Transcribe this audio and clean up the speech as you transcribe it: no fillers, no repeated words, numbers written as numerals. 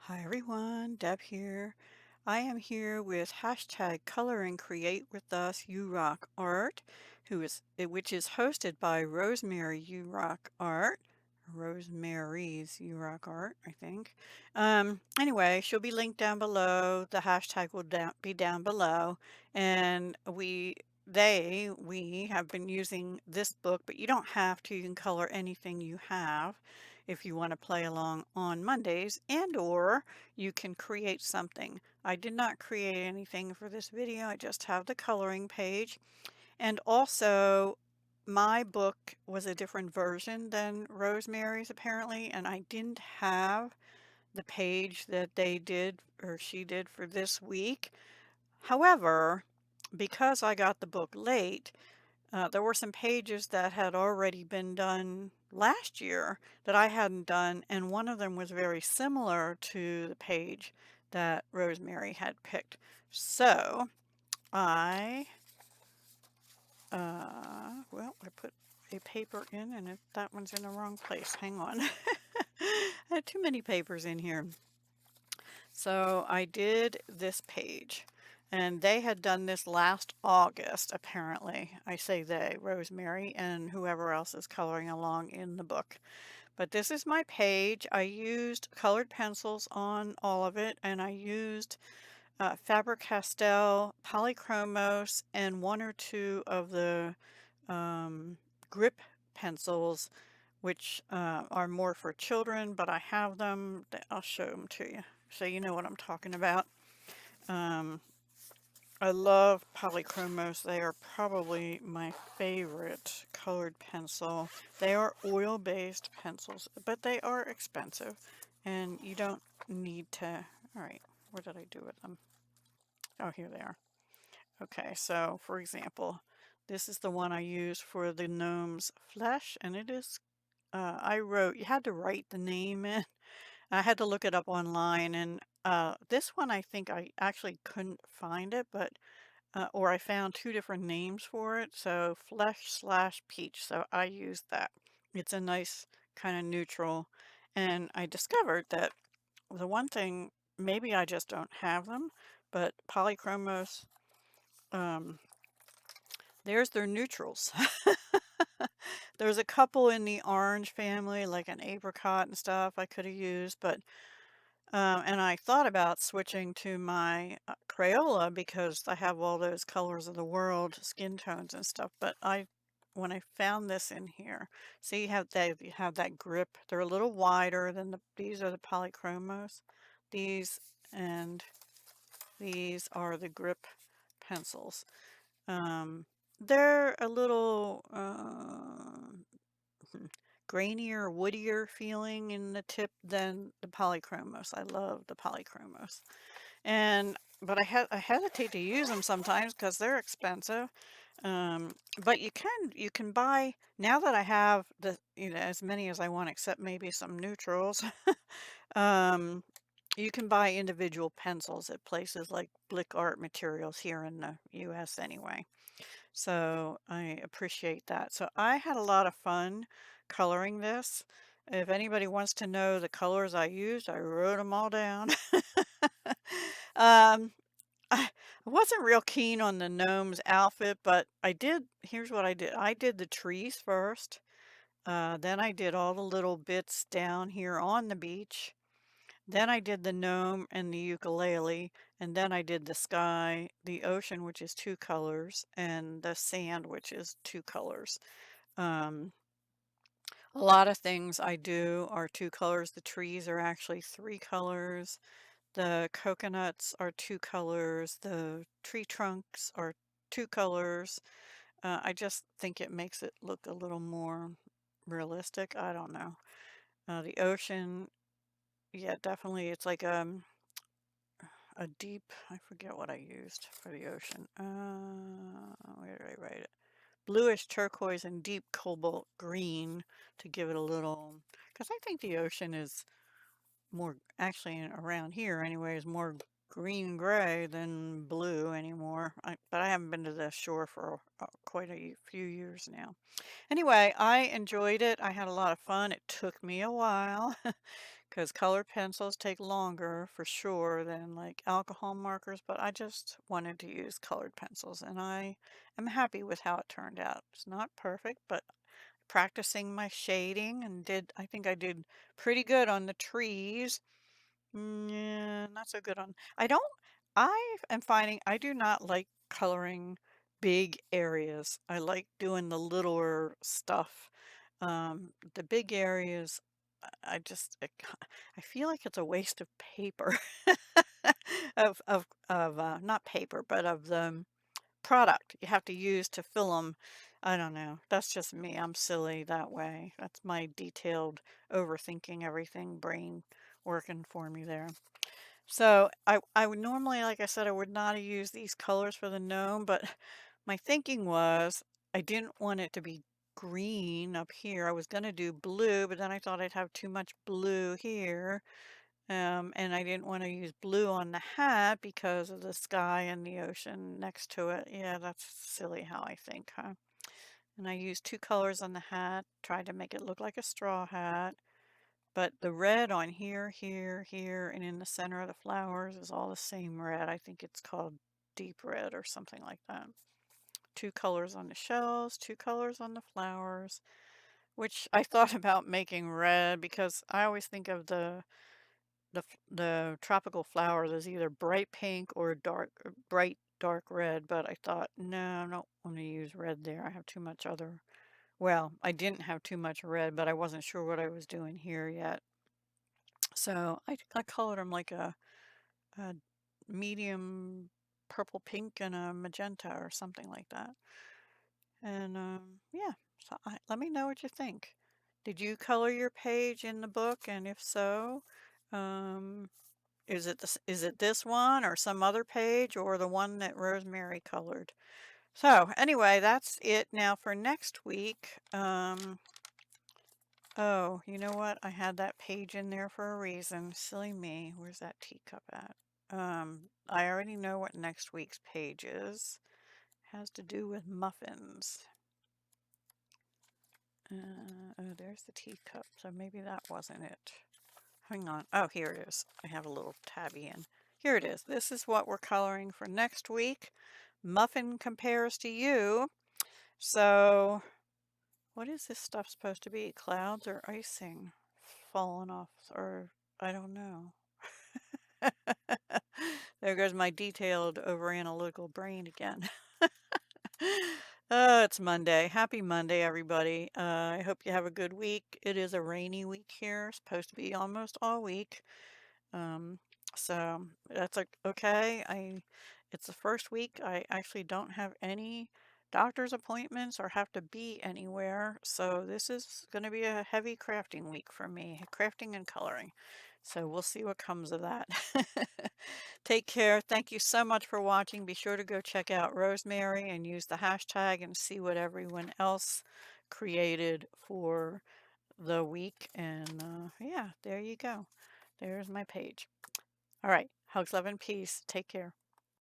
Hi everyone, Deb here. I am here with hashtag Color and Create with Us You Rock Art, which is hosted by Rosemary You Rock Art. Rosemary's You Rock Art, I think. Anyway, she'll be linked down below. The hashtag will be down below. And we have been using this book, but you don't have to. You can color anything you have if you want to play along on Mondays, and or you can create something. I did not create anything for this video. I just have the coloring page. And also my book was a different version than Rosemary's apparently, and I didn't have the page that they did or she did for this week. However, because I got the book late, there were some pages that had already been done last year that I hadn't done, and one of them was very similar to the page that Rosemary had picked. So I, well, I put a paper in and that one's in the wrong place. Hang on. I had too many papers in here. So I did this page. And they had done this last August, apparently. I say they, Rosemary, and whoever else is coloring along in the book. But this is my page. I used colored pencils on all of it, and I used Faber-Castell, Polychromos, and one or two of the grip pencils, which are more for children, but I have them. I'll show them to you so you know what I'm talking about. I love Polychromos. They are probably my favorite colored pencil. They are oil-based pencils, but they are expensive, and you don't need to... All right, what did I do with them? Oh, here they are. Okay, so for example, this is the one I use for the gnome's flesh, and it is, you had to write the name in. I had to look it up online, and this one I think I actually couldn't find it, but or I found two different names for it, so flesh slash peach, so I used that. It's a nice kind of neutral, and I discovered that the one thing, maybe I just don't have them, but Polychromos, um, there's their neutrals. There's a couple in the orange family, like an apricot and stuff I could have used, but and I thought about switching to my Crayola because I have all those colors of the world, skin tones and stuff. But when I found this in here, see how you have that grip. They're a little wider than these are the Polychromos. These and these are the grip pencils. They're a little grainier, woodier feeling in the tip than the Polychromos. I love the Polychromos. But I hesitate to use them sometimes because they're expensive. But you can buy, now that I have as many as I want except maybe some neutrals. You can buy individual pencils at places like Blick Art Materials here in the US anyway. So I appreciate that. So I had a lot of fun coloring this. If anybody wants to know the colors I used, I wrote them all down. um, I wasn't real keen on the gnome's outfit, but here's what I did. I did the trees first. Then I did all the little bits down here on the beach. Then I did the gnome and the ukulele, and then I did the sky, the ocean, which is two colors, and the sand, which is two colors. Um, a lot of things I do are two colors. The trees are actually three colors. The coconuts are two colors. The tree trunks are two colors. I just think it makes it look a little more realistic. I don't know. The ocean, yeah, definitely. It's like a deep, I forget what I used for the ocean. Where did I write it? Bluish turquoise and deep cobalt green to give it a little, because I think the ocean is more, actually around here anyway, is more green gray than blue anymore. But I haven't been to the shore for quite a few years now. Anyway, I enjoyed it. I had a lot of fun. It took me a while because colored pencils take longer for sure than like alcohol markers, but I just wanted to use colored pencils and I am happy with how it turned out. It's not perfect, but practicing my shading and I think I did pretty good on the trees. Yeah, not so good on, I am finding I do not like coloring big areas. I like doing the littler stuff. The big areas, I just, I feel like it's a waste of paper, not paper, but of the product you have to use to fill them. I don't know. That's just me. I'm silly that way. That's my detailed overthinking everything brain working for me there. So I would normally, like I said, I would not have used these colors for the gnome, but my thinking was I didn't want it to be green up here. I was going to do blue, but then I thought I'd have too much blue here. And I didn't want to use blue on the hat because of the sky and the ocean next to it. Yeah, that's silly how I think, huh? And I used two colors on the hat, tried to make it look like a straw hat. But the red on here, here, here, and in the center of the flowers is all the same red. I think it's called deep red or something like that. Two colors on the shells, two colors on the flowers, which I thought about making red because I always think of the tropical flowers as either bright pink or bright dark red, but I thought, no, I don't want to use red there. I have too much other, well, I didn't have too much red, but I wasn't sure what I was doing here yet. So I colored them like a medium purple pink and a magenta or something like that. And yeah, so let me know what you think. Did you color your page in the book? And if so, um, is it this one or some other page or the one that Rosemary colored? So anyway, that's it now for next week. Oh, you know what? I had that page in there for a reason. Silly me. Where's that teacup at? I already know what next week's page is. It has to do with muffins. Oh, there's the teacup. So maybe that wasn't it. Hang on. Oh, here it is. I have a little tabby in. Here it is. This is what we're coloring for next week. Muffin compares to you. So what is this stuff supposed to be? Clouds or icing falling off, or I don't know. There goes my detailed overanalytical brain again. Oh, it's Monday. Happy Monday, everybody. I hope you have a good week. It is a rainy week here. It's supposed to be almost all week. Um, so that's okay. It's the first week. I actually don't have any doctor's appointments or have to be anywhere. So this is going to be a heavy crafting week for me, crafting and coloring. So we'll see what comes of that. Take care. Thank you so much for watching. Be sure to go check out Rosemary and use the hashtag and see what everyone else created for the week. And yeah, there you go. There's my page. All right. Hugs, love, and peace. Take care.